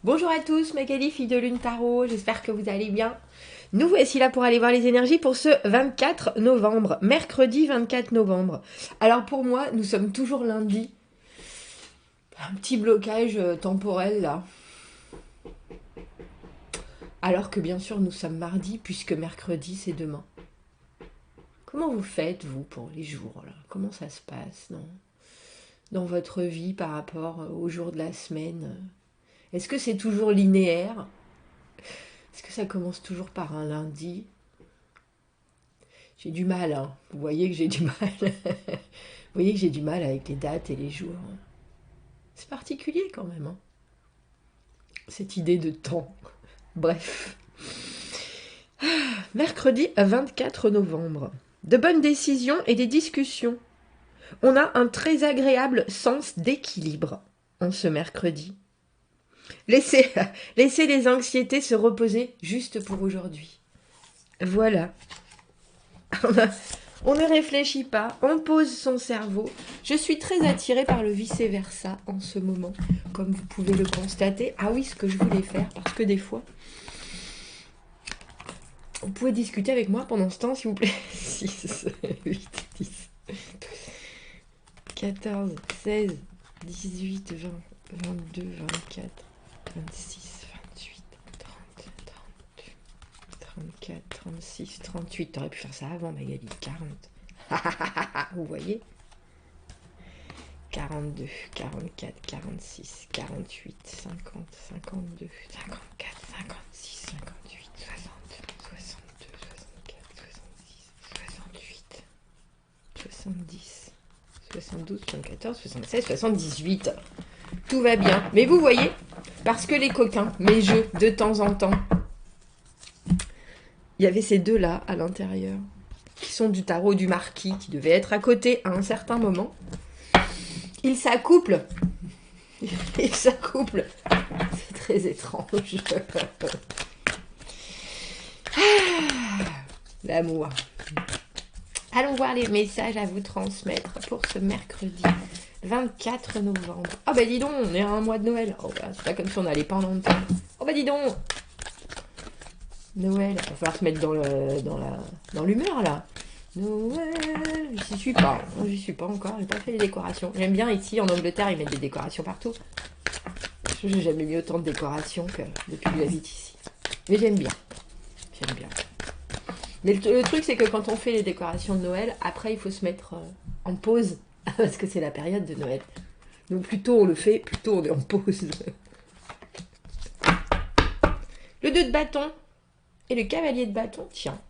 Bonjour à tous, Magali, fille de Lune Tarot, j'espère que vous allez bien. Nous voici là pour aller voir les énergies pour ce 24 novembre, mercredi 24 novembre. Alors pour moi, nous sommes toujours lundi. Un petit blocage temporel là. Alors que bien sûr nous sommes mardi puisque mercredi c'est demain. Comment vous faites vous pour les jours là? Comment ça se passe dans votre vie par rapport aux jours de la semaine? Est-ce que c'est toujours linéaire? Est-ce que ça commence toujours par un lundi? J'ai du mal, hein. Vous voyez que j'ai du mal. Vous voyez que j'ai du mal avec les dates et les jours. C'est particulier quand même, hein, cette idée de temps. Bref. Mercredi 24 novembre. De bonnes décisions et des discussions. On a un très agréable sens d'équilibre en ce mercredi. Laissez les anxiétés se reposer juste pour aujourd'hui. Voilà. On ne réfléchit pas, on pose son cerveau. Je suis très attirée par le vice-versa en ce moment, comme vous pouvez le constater. Ah oui, ce que je voulais faire, parce que des fois, vous pouvez discuter avec moi pendant ce temps, s'il vous plaît. 6, 8, 10, 14, 16, 18, 20, 22, 24, 26, 28, 30, 32, 34, 36, 38. T'aurais pu faire ça avant, Magali. 40. Vous voyez? 42, 44, 46, 48, 50, 52, 54, 56, 58, 60, 62, 64, 66, 68, 70, 72, 74, 76, 78. Tout va bien. Mais vous voyez, parce que les coquins, mes jeux, de temps en temps, il y avait ces deux-là à l'intérieur, qui sont du tarot du marquis, qui devaient être à côté à un certain moment. Ils s'accouplent. Ils s'accouplent. C'est très étrange. L'amour. Allons voir les messages à vous transmettre pour ce mercredi 24 novembre. Oh bah dis donc, on est à un mois de Noël. Oh bah c'est pas comme si on allait pendant le temps. Oh bah dis donc. Noël, il va falloir se mettre dans l'humeur là. Noël, j'y suis pas. J'y suis pas encore, j'ai pas fait les décorations. J'aime bien ici en Angleterre, ils mettent des décorations partout. J'ai jamais mis autant de décorations que depuis que j'habite ici. Mais j'aime bien. J'aime bien. Mais le truc, c'est que quand on fait les décorations de Noël, après, il faut se mettre en pause. Parce que c'est la période de Noël. Donc, plus tôt on le fait, plus tôt on est en pause. Le 2 de bâton et le cavalier de bâton, tiens.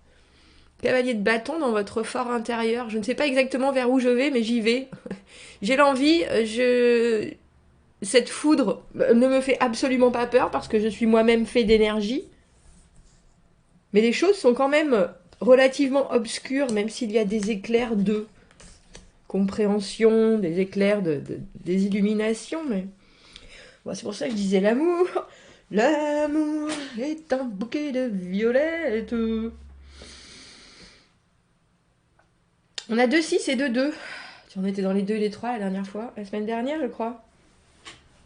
Cavalier de bâton dans votre fort intérieur. Je ne sais pas exactement vers où je vais, mais j'y vais. J'ai l'envie, cette foudre ne me fait absolument pas peur parce que je suis moi-même fait d'énergie. Mais les choses sont quand même relativement obscures, même s'il y a des éclairs de compréhension, des éclairs des illuminations. Mais bon, c'est pour ça que je disais l'amour. L'amour est un bouquet de violettes. On a 2-6 et 2-2. On était dans les 2 et les 3 la dernière fois, la semaine dernière, je crois.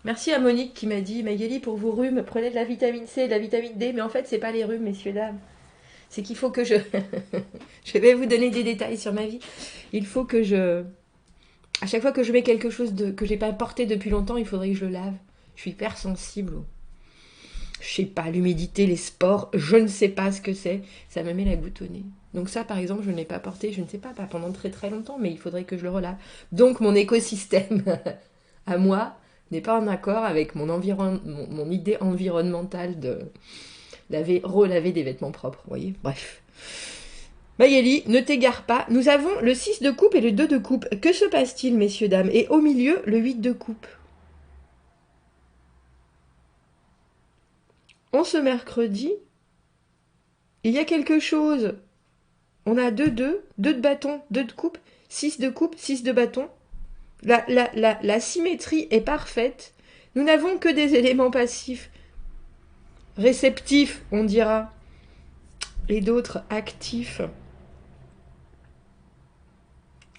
Merci à Monique qui m'a dit Magali, pour vos rhumes, prenez de la vitamine C et de la vitamine D. Mais en fait, c'est pas les rhumes, messieurs, dames. C'est qu'il faut que je. Je vais vous donner des détails sur ma vie. Il faut que je. À chaque fois que je mets quelque chose que j'ai pas porté depuis longtemps, il faudrait que je le lave. Je suis hyper sensible. Je sais pas, l'humidité, les sports, je ne sais pas ce que c'est. Ça me met la goutte au nez. Donc ça, par exemple, je ne l'ai pas porté, je ne sais pas pendant très très longtemps, mais il faudrait que je le relave. Donc mon écosystème à moi n'est pas en accord avec mon idée environnementale de relaver des vêtements propres, vous voyez. Bref. Magali, ne t'égare pas. Nous avons le 6 de coupe et le 2 de coupe. Que se passe-t-il, messieurs, dames? Et au milieu, le 8 de coupe. En ce mercredi, il y a quelque chose. On a 2 de bâton, 2 de coupe, 6 de coupe, 6 de bâton. La symétrie est parfaite. Nous n'avons que des éléments passifs. Réceptifs, on dira. Et d'autres actifs.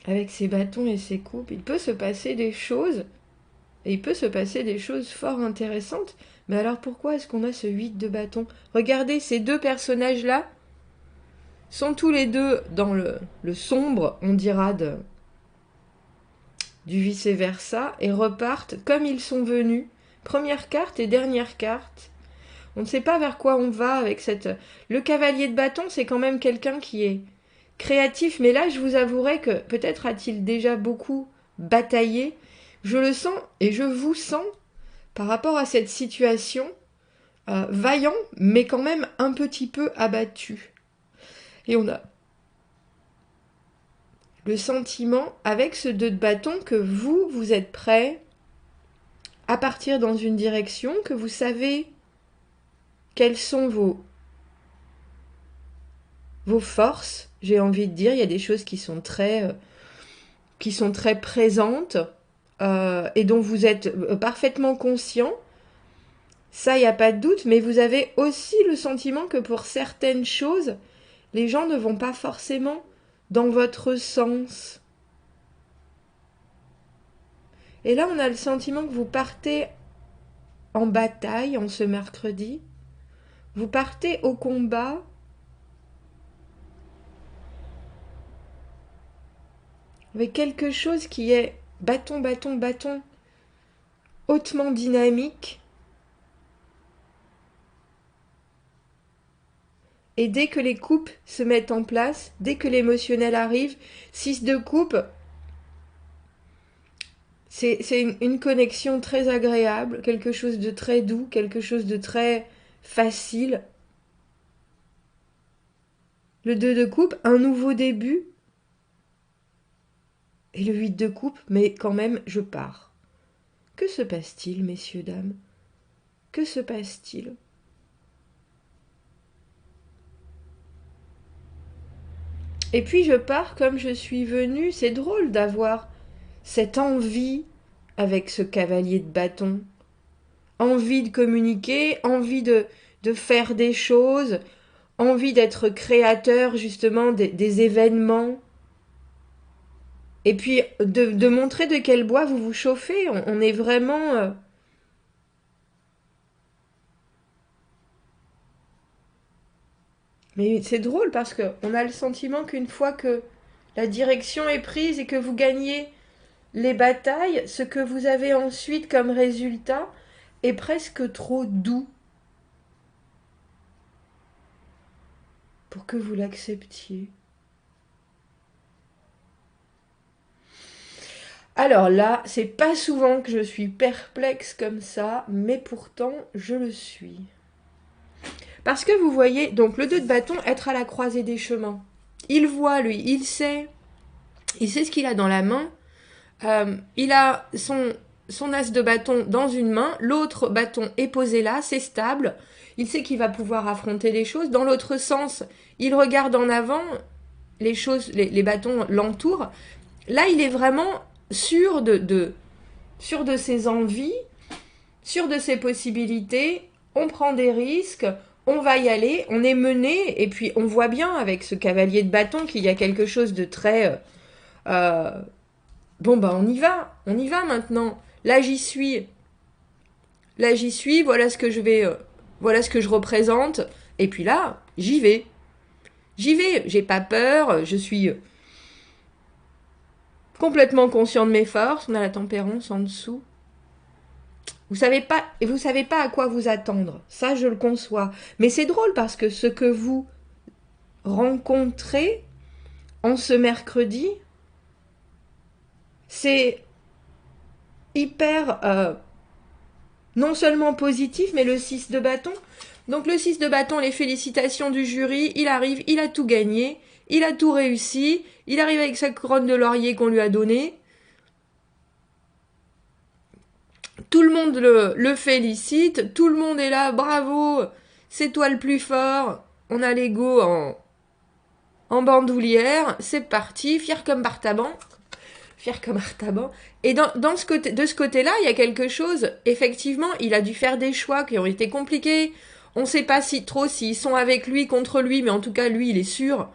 Avec ces bâtons et ces coupes, il peut se passer des choses Et il peut se passer des choses fort intéressantes. Mais alors pourquoi est-ce qu'on a ce 8 de bâton? Regardez, ces deux personnages-là sont tous les deux dans le sombre, on dira, du vice-versa, et repartent comme ils sont venus. Première carte et dernière carte. On ne sait pas vers quoi on va avec cette... Le cavalier de bâton, c'est quand même quelqu'un qui est créatif, mais là, je vous avouerai que peut-être a-t-il déjà beaucoup bataillé. Je le sens et je vous sens, par rapport à cette situation, vaillant, mais quand même un petit peu abattu. Et on a le sentiment, avec ce 2 de bâton, que vous êtes prêt à partir dans une direction, que vous savez quelles sont vos forces, j'ai envie de dire. Il y a des choses qui sont très présentes et dont vous êtes parfaitement conscient. Ça, il n'y a pas de doute, mais vous avez aussi le sentiment que pour certaines choses, les gens ne vont pas forcément dans votre sens. Et là, on a le sentiment que vous partez en bataille en ce mercredi. Vous partez au combat avec quelque chose qui est bâton, bâton, bâton, hautement dynamique. Et dès que les coupes se mettent en place, dès que l'émotionnel arrive, 6 de coupe, c'est une connexion très agréable, quelque chose de très doux, quelque chose de très facile. Le 2 de coupe, un nouveau début. Et le 8 de coupe, mais quand même, je pars. Que se passe-t-il, messieurs, dames? Que se passe-t-il? Et puis je pars comme je suis venue. C'est drôle d'avoir cette envie avec ce cavalier de bâton. Envie de communiquer, envie de faire des choses, envie d'être créateur justement des événements. Et puis de montrer de quel bois vous vous chauffez. On est vraiment... Mais c'est drôle parce qu'on a le sentiment qu'une fois que la direction est prise et que vous gagnez les batailles, ce que vous avez ensuite comme résultat est presque trop doux pour que vous l'acceptiez. Alors là, c'est pas souvent que je suis perplexe comme ça, mais pourtant je le suis. Parce que vous voyez, donc le 2 de bâton, être à la croisée des chemins. Il voit, lui, il sait ce qu'il a dans la main. Il a son as de bâton dans une main, l'autre bâton est posé là, c'est stable. Il sait qu'il va pouvoir affronter les choses. Dans l'autre sens, il regarde en avant, les choses, les bâtons l'entourent. Là, il est vraiment sûr de ses envies, sûr de ses possibilités. On prend des risques, on va y aller, on est mené, et puis on voit bien avec ce cavalier de bâton qu'il y a quelque chose de très... bon, bah on y va maintenant. Là, j'y suis, voilà ce que je vais... voilà ce que je représente, et puis là, j'y vais, j'ai pas peur, je suis complètement conscient de mes forces, on a la tempérance en dessous. Vous savez pas à quoi vous attendre, ça je le conçois. Mais c'est drôle parce que ce que vous rencontrez en ce mercredi, c'est hyper non seulement positif, mais le 6 de bâton. Donc le 6 de bâton, les félicitations du jury, il arrive, il a tout gagné, il a tout réussi, il arrive avec sa couronne de laurier qu'on lui a donnée. Tout le monde le félicite, tout le monde est là, bravo, c'est toi le plus fort, on a l'ego en bandoulière, c'est parti, fier comme Artaban. Et de ce côté-là, il y a quelque chose, effectivement, il a dû faire des choix qui ont été compliqués. On ne sait pas trop s'ils sont avec lui, contre lui, mais en tout cas, lui, il est sûr.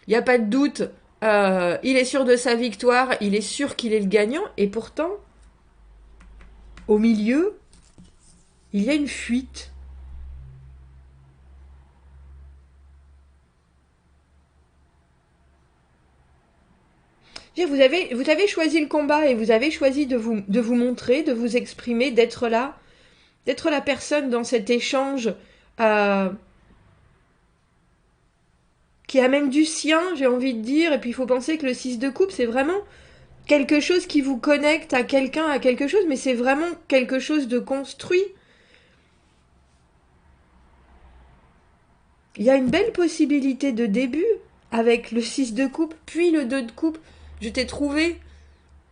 Il n'y a pas de doute. Il est sûr de sa victoire, il est sûr qu'il est le gagnant, et pourtant, au milieu, il y a une fuite. Vous avez choisi le combat et vous avez choisi de vous montrer, de vous exprimer, d'être là, d'être la personne dans cet échange euh, qui amène du sien, j'ai envie de dire. Et puis il faut penser que le 6 de coupe, c'est vraiment quelque chose qui vous connecte à quelqu'un, à quelque chose, mais c'est vraiment quelque chose de construit. Il y a une belle possibilité de début avec le 6 de coupe, puis le 2 de coupe. Je t'ai trouvé.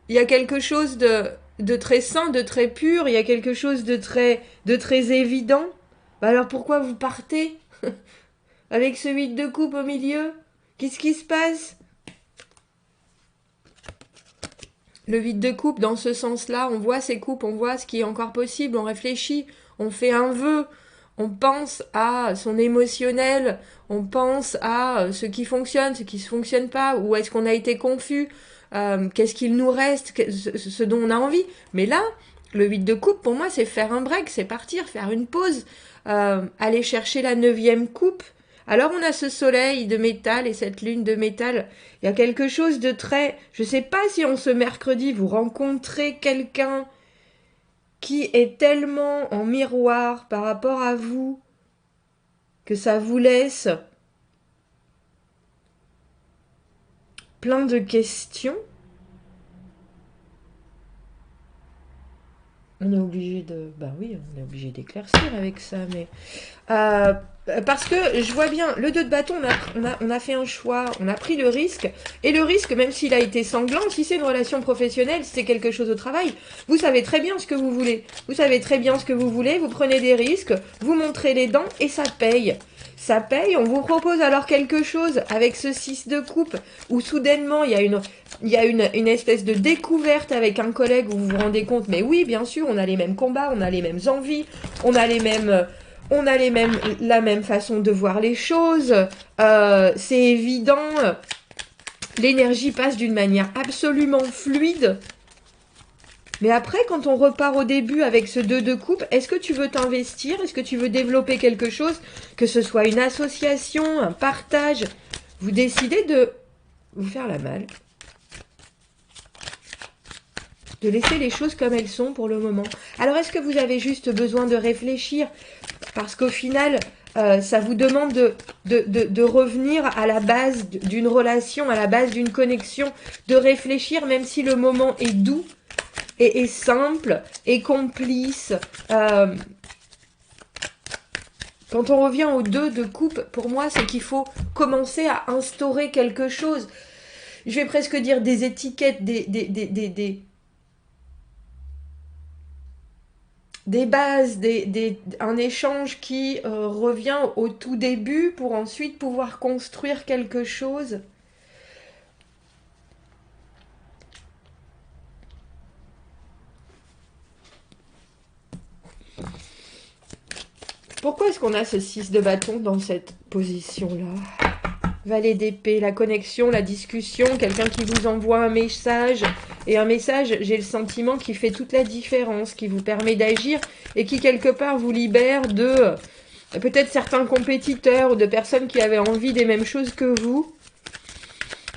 Il y a quelque chose de très sain, de très pur, il y a quelque chose de très évident. Bah alors pourquoi vous partez avec ce 8 de coupe au milieu? Qu'est-ce qui se passe? Le 8 de coupe, dans ce sens-là, on voit ces coupes, on voit ce qui est encore possible, on réfléchit, on fait un vœu, on pense à son émotionnel, on pense à ce qui fonctionne, ce qui ne fonctionne pas, où est-ce qu'on a été confus, qu'est-ce qu'il nous reste, ce dont on a envie. Mais là, le 8 de coupe, pour moi, c'est faire un break, c'est partir, faire une pause, aller chercher la 9e coupe. Alors on a ce soleil de métal et cette lune de métal. Il y a quelque chose de très... Je ne sais pas si en ce mercredi, vous rencontrez quelqu'un qui est tellement en miroir par rapport à vous que ça vous laisse plein de questions. On est obligé de... Bah oui, on est obligé d'éclaircir avec ça, mais... Parce que je vois bien, le 2 de bâton, on a fait un choix, on a pris le risque, et le risque, même s'il a été sanglant, si c'est une relation professionnelle, si c'est quelque chose au travail, vous savez très bien ce que vous voulez. Vous savez très bien ce que vous voulez, vous prenez des risques, vous montrez les dents, et ça paye. Ça paye, on vous propose alors quelque chose avec ce 6 de coupe, où soudainement il y a une espèce de découverte avec un collègue où vous vous rendez compte, mais oui, bien sûr, on a les mêmes combats, on a les mêmes envies, on a la même façon de voir les choses, c'est évident, l'énergie passe d'une manière absolument fluide. Mais après, quand on repart au début avec ce 2 de coupe, est-ce que tu veux t'investir? Est-ce que tu veux développer quelque chose? Que ce soit une association, un partage? Vous décidez de vous faire la malle. De laisser les choses comme elles sont pour le moment. Alors, est-ce que vous avez juste besoin de réfléchir? Parce qu'au final, ça vous demande de revenir à la base d'une relation, à la base d'une connexion, de réfléchir, même si le moment est doux, et simple, et complice. Quand on revient aux 2 de coupe, pour moi, c'est qu'il faut commencer à instaurer quelque chose. Je vais presque dire des étiquettes, des bases, un échange qui revient au tout début pour ensuite pouvoir construire quelque chose. Pourquoi est-ce qu'on a ce 6 de bâton dans cette position-là? Valet d'épée, la connexion, la discussion, quelqu'un qui vous envoie un message. Et un message, j'ai le sentiment, qui fait toute la différence, qui vous permet d'agir et qui, quelque part, vous libère de peut-être certains compétiteurs ou de personnes qui avaient envie des mêmes choses que vous.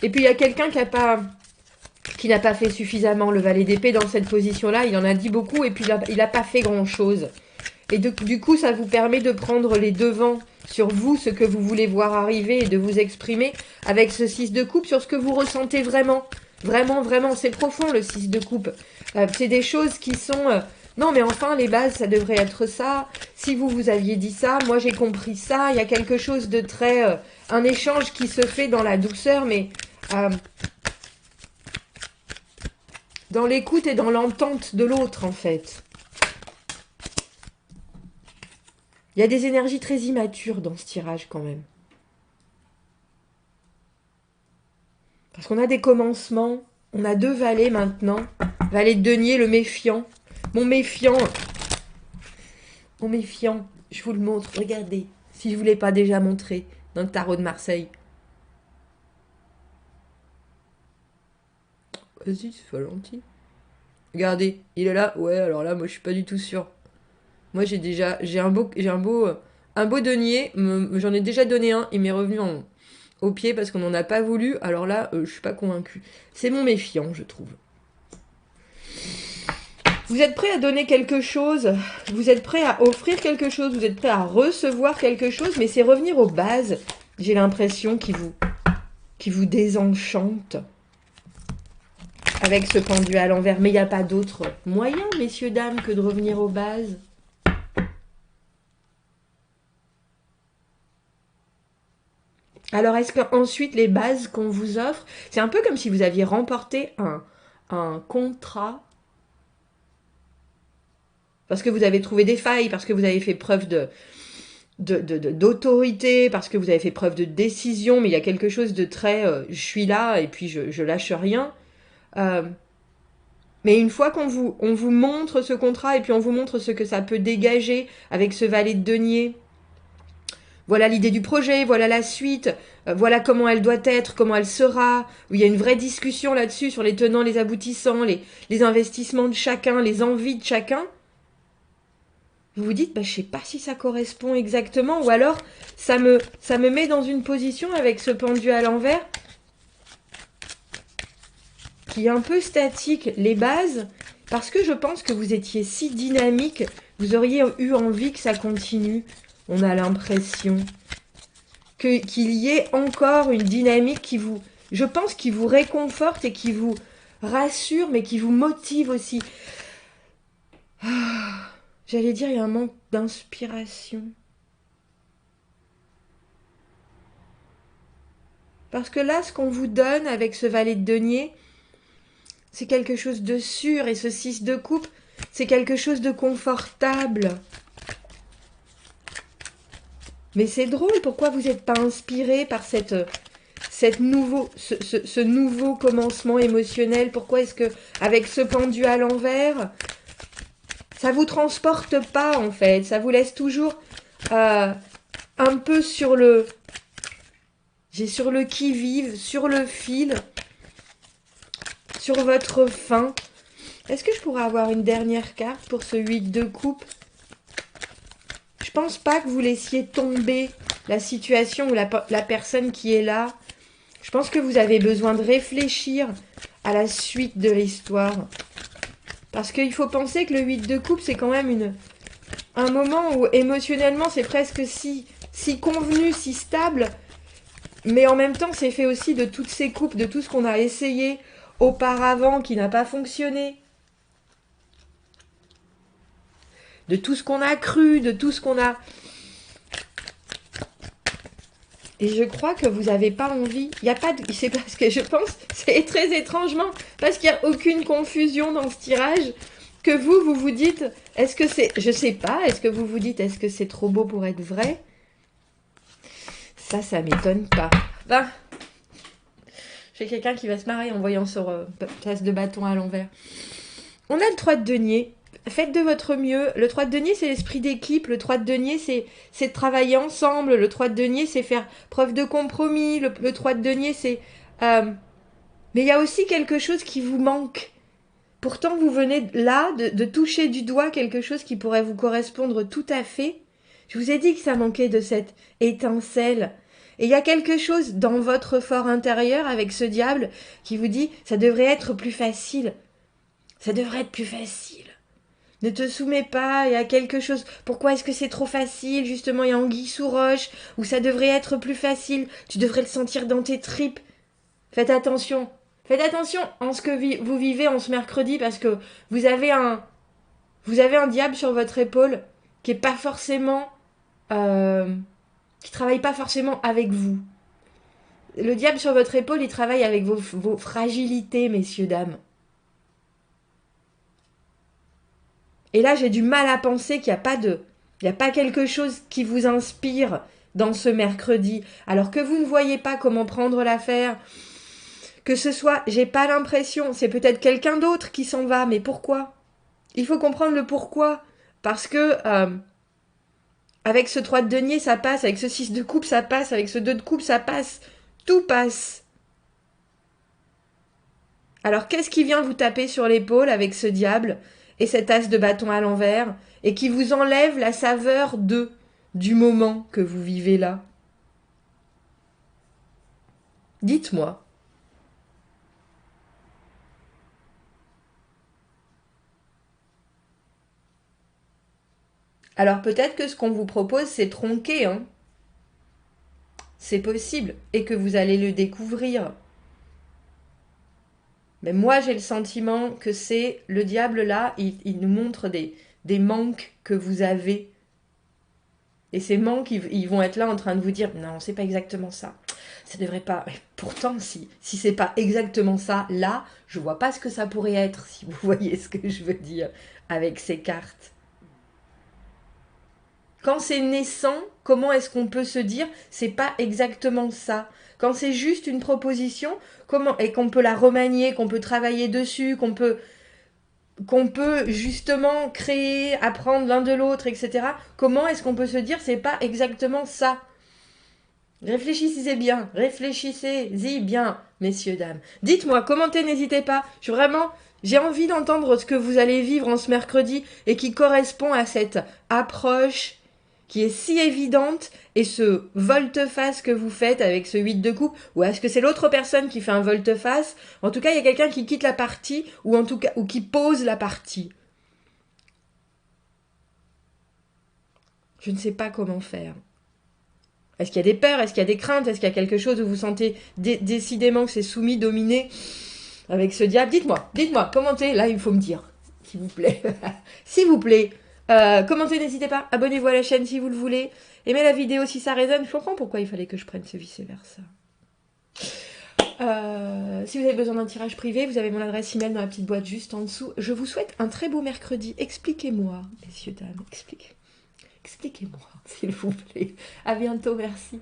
Et puis, il y a quelqu'un qui n'a pas fait suffisamment le valet d'épée dans cette position-là. Il en a dit beaucoup et puis il n'a pas fait grand-chose. Et du coup, ça vous permet de prendre les devants sur vous, ce que vous voulez voir arriver et de vous exprimer avec ce 6 de coupe sur ce que vous ressentez vraiment. Vraiment, vraiment, c'est profond le 6 de coupe. C'est des choses qui sont... non, mais enfin, les bases, ça devrait être ça. Si vous aviez dit ça, moi j'ai compris ça. Il y a quelque chose de très... un échange qui se fait dans la douceur, mais... dans l'écoute et dans l'entente de l'autre, en fait. Il y a des énergies très immatures dans ce tirage quand même. Parce qu'on a des commencements. On a 2 valets maintenant. Valet de denier, le méfiant. Mon méfiant. Mon méfiant. Je vous le montre. Regardez. Si je ne vous l'ai pas déjà montré dans le tarot de Marseille. Vas-y, c'est pas gentil. Regardez, il est là. Ouais, alors là, moi, je suis pas du tout sûre. Moi, j'ai un beau denier. J'en ai déjà donné un. Il m'est revenu au pied parce qu'on n'en a pas voulu. Alors là, je suis pas convaincue. C'est mon méfiant, je trouve. Vous êtes prêt à donner quelque chose, vous êtes prêt à offrir quelque chose, vous êtes prêt à recevoir quelque chose, mais c'est revenir aux bases. J'ai l'impression qui vous désenchante avec ce pendu à l'envers. Mais il n'y a pas d'autre moyen, messieurs, dames, que de revenir aux bases. Alors, est-ce qu'ensuite, les bases qu'on vous offre, c'est un peu comme si vous aviez remporté un contrat parce que vous avez trouvé des failles, parce que vous avez fait preuve d'autorité, parce que vous avez fait preuve de décision, mais il y a quelque chose de très je suis là et puis je lâche rien. Mais une fois on vous montre ce contrat et puis on vous montre ce que ça peut dégager avec ce valet de denier, voilà l'idée du projet, voilà la suite, voilà comment elle doit être, comment elle sera, où il y a une vraie discussion là-dessus sur les tenants, les aboutissants, les investissements de chacun, les envies de chacun. Vous vous dites, bah, je sais pas si ça correspond exactement, ou alors ça me met dans une position avec ce pendu à l'envers qui est un peu statique, les bases, parce que je pense que vous étiez si dynamique, vous auriez eu envie que ça continue. On a l'impression qu'il y ait encore une dynamique qui vous, je pense, qui vous réconforte et qui vous rassure, mais qui vous motive aussi. J'allais dire, il y a un manque d'inspiration. Parce que là, ce qu'on vous donne avec ce valet de denier, c'est quelque chose de sûr. Et ce 6 de coupe, c'est quelque chose de confortable. Mais c'est drôle, pourquoi vous n'êtes pas inspiré par ce nouveau commencement émotionnel? Pourquoi est-ce que, avec ce pendu à l'envers, ça vous transporte pas en fait? Ça vous laisse toujours un peu sur le qui-vive, sur le fil, sur votre faim. Est-ce que je pourrais avoir une dernière carte pour ce 8 de coupe? Je pense pas que vous laissiez tomber la situation ou la personne qui est là. Je pense que vous avez besoin de réfléchir à la suite de l'histoire. Parce qu'il faut penser que le 8 de coupe, c'est quand même un moment où émotionnellement, c'est presque si convenu, si stable. Mais en même temps, c'est fait aussi de toutes ces coupes, de tout ce qu'on a essayé auparavant qui n'a pas fonctionné. De tout ce qu'on a cru, de tout ce qu'on a... Et je crois que vous n'avez pas envie. Il n'y a pas de... C'est parce que je pense, c'est très étrangement, parce qu'il n'y a aucune confusion dans ce tirage, que vous vous dites, est-ce que c'est... Je sais pas, est-ce que vous vous dites, est-ce que c'est trop beau pour être vrai? Ça m'étonne pas. Ben, j'ai quelqu'un qui va se marrer en voyant sur place de bâton à l'envers. On a le 3 de denier. Faites de votre mieux. Le 3 de denier, c'est l'esprit d'équipe. Le 3 de denier, c'est de travailler ensemble. Le 3 de denier, c'est faire preuve de compromis. Le 3 de denier, c'est... Mais il y a aussi quelque chose qui vous manque. Pourtant, vous venez là de toucher du doigt quelque chose qui pourrait vous correspondre tout à fait. Je vous ai dit que ça manquait de cette étincelle. Et il y a quelque chose dans votre fort intérieur avec ce diable qui vous dit ça devrait être plus facile. Ça devrait être plus facile. Ne te soumets pas, il y a quelque chose. Pourquoi est-ce que c'est trop facile? Justement, il y a anguille sous roche, où ça devrait être plus facile. Tu devrais le sentir dans tes tripes. Faites attention. Faites attention en ce que vous vivez en ce mercredi, parce que vous avez un diable sur votre épaule qui est pas forcément... qui travaille pas forcément avec vous. Le diable sur votre épaule, il travaille avec vos fragilités, messieurs, dames. Et là, j'ai du mal à penser qu'il n'y a pas quelque chose qui vous inspire dans ce mercredi. Alors que vous ne voyez pas comment prendre l'affaire, que ce soit, j'ai pas l'impression, c'est peut-être quelqu'un d'autre qui s'en va, mais pourquoi? Il faut comprendre le pourquoi. Parce que, avec ce 3 de denier, ça passe, avec ce 6 de coupe, ça passe, avec ce 2 de coupe, ça passe. Tout passe. Alors qu'est-ce qui vient vous taper sur l'épaule avec ce diable et cet as de bâton à l'envers et qui vous enlève la saveur du moment que vous vivez là? Dites-moi. Alors peut-être que ce qu'on vous propose, c'est tronqué, hein. C'est possible, et que vous allez le découvrir. Mais moi, j'ai le sentiment que c'est le diable là, il nous montre des manques que vous avez. Et ces manques, ils vont être là en train de vous dire non, c'est pas exactement ça. Ça devrait pas. Mais pourtant, si c'est pas exactement ça, là, je vois pas ce que ça pourrait être, si vous voyez ce que je veux dire avec ces cartes. Quand c'est naissant, comment est-ce qu'on peut se dire c'est pas exactement ça? Quand c'est juste une proposition, comment et qu'on peut la remanier, qu'on peut travailler dessus, qu'on peut justement créer, apprendre l'un de l'autre, etc. Comment est-ce qu'on peut se dire c'est pas exactement ça? Réfléchissez bien, réfléchissez-y bien, messieurs, dames. Dites-moi, commentez, n'hésitez pas. J'ai envie d'entendre ce que vous allez vivre en ce mercredi et qui correspond à cette approche qui est si évidente et ce volte-face que vous faites avec ce 8 de coupe, ou est-ce que c'est l'autre personne qui fait un volte-face? En tout cas, il y a quelqu'un qui quitte la partie ou en tout cas ou qui pose la partie. Je ne sais pas comment faire. Est-ce qu'il y a des peurs? Est-ce qu'il y a des craintes? Est-ce qu'il y a quelque chose où vous sentez décidément que c'est soumis, dominé avec ce diable? Dites-moi, commentez. Là, il faut me dire, s'il vous plaît. S'il vous plaît. Commentez, n'hésitez pas. Abonnez-vous à la chaîne si vous le voulez. Aimez la vidéo si ça résonne. Je comprends pourquoi il fallait que je prenne ce vice-versa. Si vous avez besoin d'un tirage privé, vous avez mon adresse email dans la petite boîte juste en dessous. Je vous souhaite un très beau mercredi. Expliquez-moi, messieurs, dames. Expliquez-moi, s'il vous plaît. À bientôt, merci.